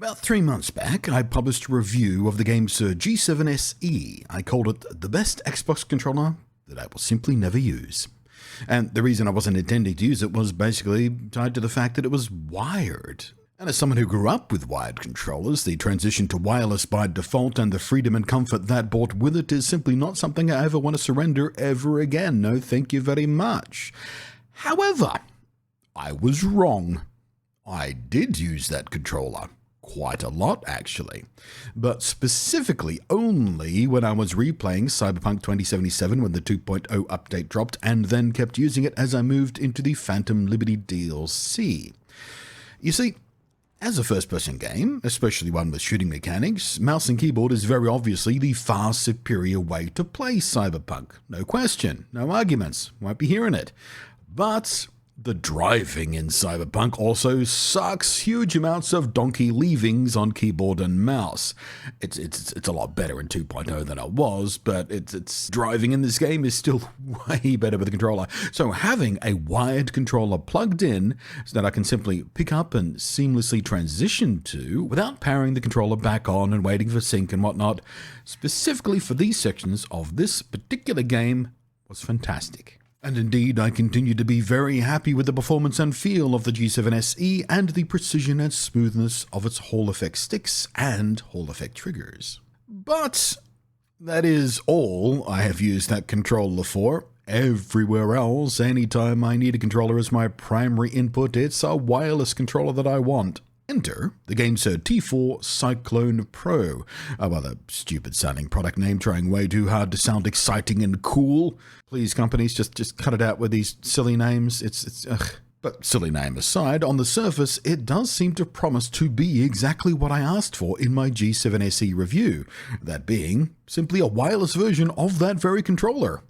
About 3 months back, I published a review of the GameSir G7 SE. I called it the best Xbox controller that I will simply never use. And the reason I wasn't intending to use it was basically tied to the fact that it was wired. And as someone who grew up with wired controllers, the transition to wireless by default and the freedom and comfort that brought with it is simply not something I ever want to surrender ever again. No, thank you very much. However, I was wrong. I did use that controller. Quite a lot, actually. But specifically only when I was replaying Cyberpunk 2077 when the 2.0 update dropped, and then kept using it as I moved into the Phantom Liberty DLC. You see, as a first-person game, especially one with shooting mechanics, mouse and keyboard is very obviously the far superior way to play Cyberpunk. No question, no arguments, won't be hearing it. But the driving in Cyberpunk also sucks huge amounts of donkey leavings on keyboard and mouse. It's a lot better in 2.0 than it was, but it's driving in this game is still way better with the controller. So having a wired controller plugged in so that I can simply pick up and seamlessly transition to without powering the controller back on and waiting for sync and whatnot, specifically for these sections of this particular game, was fantastic. And indeed, I continue to be very happy with the performance and feel of the G7 SE and the precision and smoothness of its Hall effect sticks and Hall effect triggers. But that is all I have used that controller for. Everywhere else, anytime I need a controller as my primary input, it's a wireless controller that I want. Enter the GameSir T4 Cyclone Pro, a rather stupid-sounding product name trying way too hard to sound exciting and cool. Please, companies, just cut it out with these silly names. It's ugh. But silly name aside, on the surface, it does seem to promise to be exactly what I asked for in my G7 SE review, that being simply a wireless version of that very controller.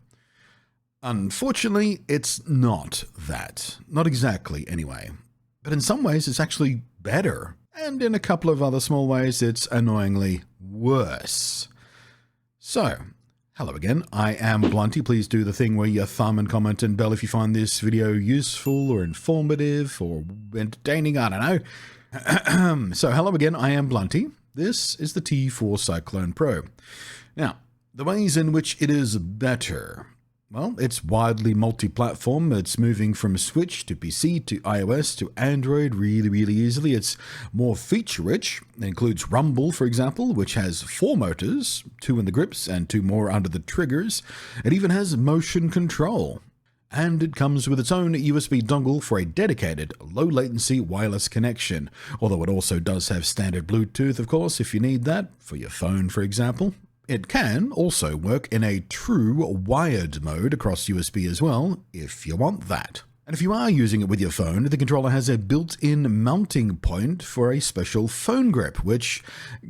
Unfortunately, it's not that. Not exactly, anyway. But in some ways, it's actually better. And in a couple of other small ways, it's annoyingly worse. So, hello again, I am Blunty. Please do the thing where you thumb and comment and bell if you find this video useful or informative or entertaining, I don't know. So, hello again, I am Blunty. This is the T4 Cyclone Pro. Now, the ways in which it is better. Well, it's widely multi-platform. It's moving from Switch to PC to iOS to Android really easily. It's more feature-rich. It includes Rumble, for example, which has 4 motors, 2 in the grips and 2 more under the triggers. It even has motion control. And it comes with its own USB dongle for a dedicated, low-latency wireless connection, although it also does have standard Bluetooth, of course, if you need that, for your phone, for example. It can also work in a true wired mode across USB as well, if you want that. And if you are using it with your phone, the controller has a built-in mounting point for a special phone grip, which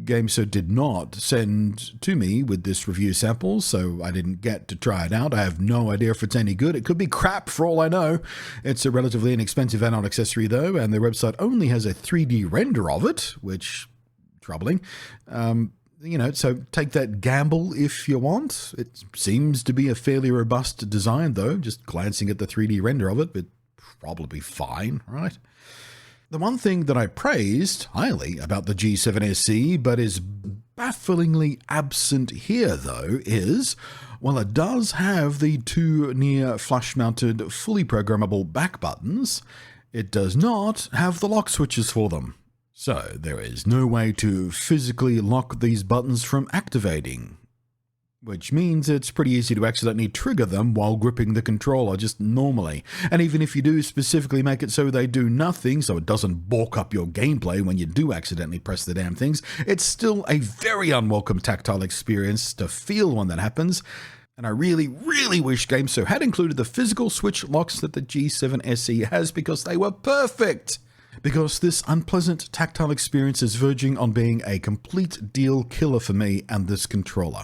GameSir did not send to me with this review sample, so I didn't get to try it out. I have no idea if it's any good. It could be crap for all I know. It's a relatively inexpensive add-on accessory though, and the website only has a 3D render of it, which, troubling. So take that gamble if you want. It seems to be a fairly robust design, though. Just glancing at the 3D render of it, it's probably fine, right? The one thing that I praised highly about the G7 SE, but is bafflingly absent here, though, is, while it does have the 2 near flush-mounted, fully programmable back buttons, it does not have the lock switches for them. So, there is no way to physically lock these buttons from activating, which means it's pretty easy to accidentally trigger them while gripping the controller just normally. And even if you do specifically make it so they do nothing, so it doesn't balk up your gameplay when you do accidentally press the damn things, it's still a very unwelcome tactile experience to feel when that happens. And I really wish GameSir had included the physical switch locks that the G7 SE has, because they were perfect. Because this unpleasant tactile experience is verging on being a complete deal killer for me and this controller.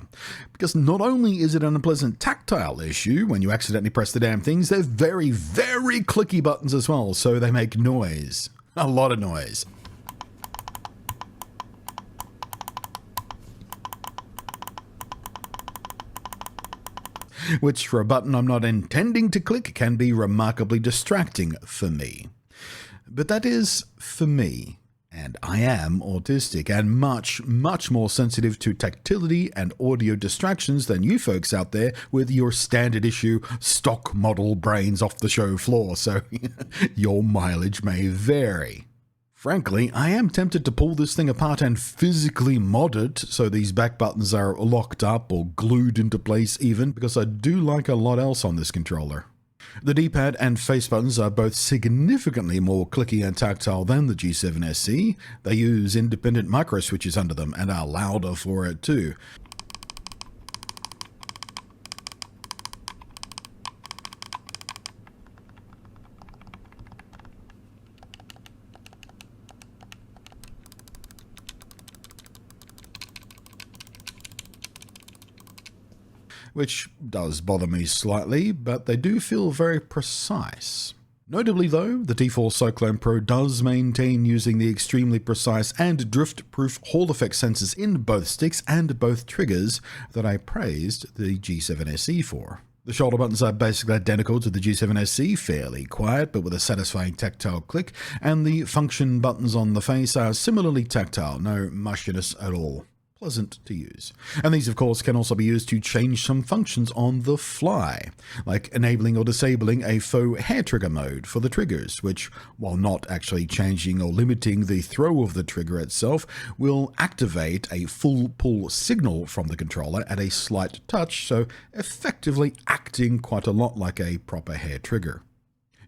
Because not only is it an unpleasant tactile issue when you accidentally press the damn things, they're very clicky buttons as well, so they make noise. A lot of noise. Which, for a button I'm not intending to click, can be remarkably distracting for me. But that is for me, And I am autistic and much, much more sensitive to tactility and audio distractions than you folks out there with your standard issue stock model brains off the show floor, so your mileage may vary. Frankly, I am tempted to pull this thing apart and physically mod it so these back buttons are locked up or glued into place even, because I do like a lot else on this controller. The D-pad and face buttons are both significantly more clicky and tactile than the G7 SE. They use independent micro switches under them and are louder for it too. Which does bother me slightly, but they do feel very precise. Notably though, the T4 Cyclone Pro does maintain using the extremely precise and drift-proof Hall effect sensors in both sticks and both triggers that I praised the G7 SE for. The shoulder buttons are basically identical to the G7 SE, fairly quiet but with a satisfying tactile click, and the function buttons on the face are similarly tactile, no mushiness at all. Pleasant to use. And these of course can also be used to change some functions on the fly, like enabling or disabling a faux hair trigger mode for the triggers, which, while not actually changing or limiting the throw of the trigger itself, will activate a full pull signal from the controller at a slight touch, so effectively acting quite a lot like a proper hair trigger.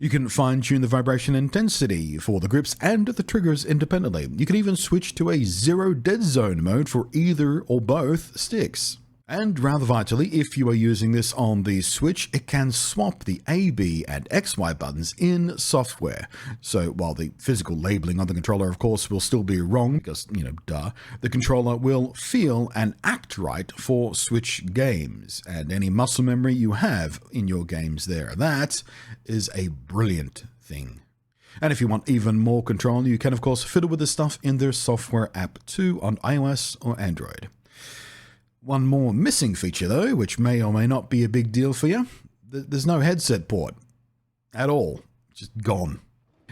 You can fine-tune the vibration intensity for the grips and the triggers independently. You can even switch to a zero dead zone mode for either or both sticks. And rather vitally, if you are using this on the Switch, it can swap the A, B, and XY buttons in software. So while the physical labeling on the controller, of course, will still be wrong, because, duh, the controller will feel and act right for Switch games, and any muscle memory you have in your games there. That is a brilliant thing. And if you want even more control, you can, of course, fiddle with this stuff in their software app too on iOS or Android. One more missing feature though, which may or may not be a big deal for you. There's no headset port at all, just gone.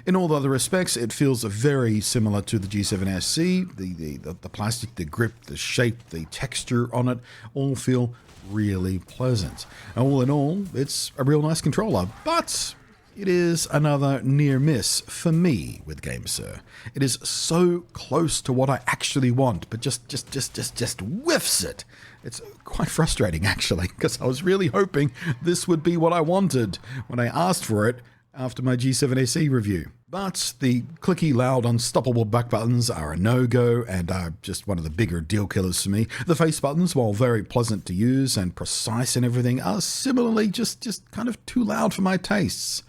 In all other respects, it feels very similar to the G7 SE. The plastic, the grip, the shape, the texture on it all feel really pleasant. All in all, it's a real nice controller, but it is another near miss for me with GameSir. It is so close to what I actually want, but just whiffs it. It's quite frustrating actually, because I was really hoping this would be what I wanted when I asked for it after my G7 SE review. But the clicky, loud, unstoppable back buttons are a no-go and are just one of the bigger deal killers for me. The face buttons, while very pleasant to use and precise and everything, are similarly just kind of too loud for my tastes.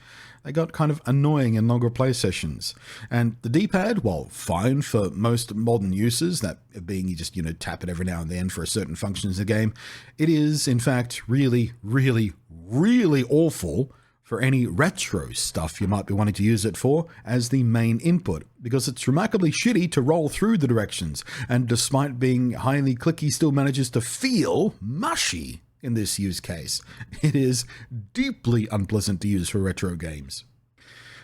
They got kind of annoying in longer play sessions. And the D-pad, while fine for most modern uses, that being you just, tap it every now and then for certain functions in the game, it is, in fact, really, really, really awful for any retro stuff you might be wanting to use it for as the main input, because it's remarkably shitty to roll through the directions, and despite being highly clicky, still manages to feel mushy in this use case. It is deeply unpleasant to use for retro games.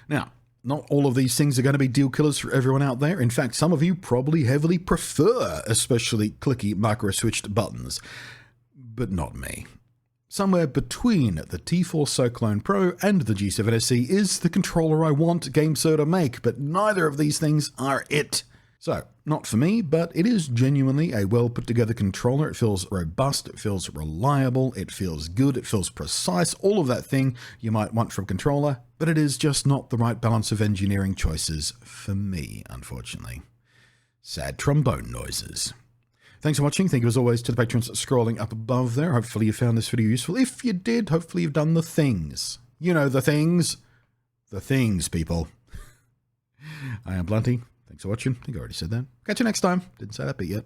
Now, not all of these things are going to be deal killers for everyone out there. In fact, some of you probably heavily prefer especially clicky micro-switched buttons, but not me. Somewhere between the T4 Cyclone Pro and the G7 SE is the controller I want GameSir to make, but neither of these things are it. So, not for me, but it is genuinely a well put together controller. It feels robust, it feels reliable, it feels good, it feels precise, all of that thing you might want from a controller, but it is just not the right balance of engineering choices for me, unfortunately. Sad trombone noises. Thanks for watching. Thank you as always to the patrons scrolling up above there. Hopefully you found this video useful. If you did, hopefully you've done the things. You know the things. The things, people. I am Blunty. Thanks for watching. I think I already said that. Catch you next time. Didn't say that bit yet.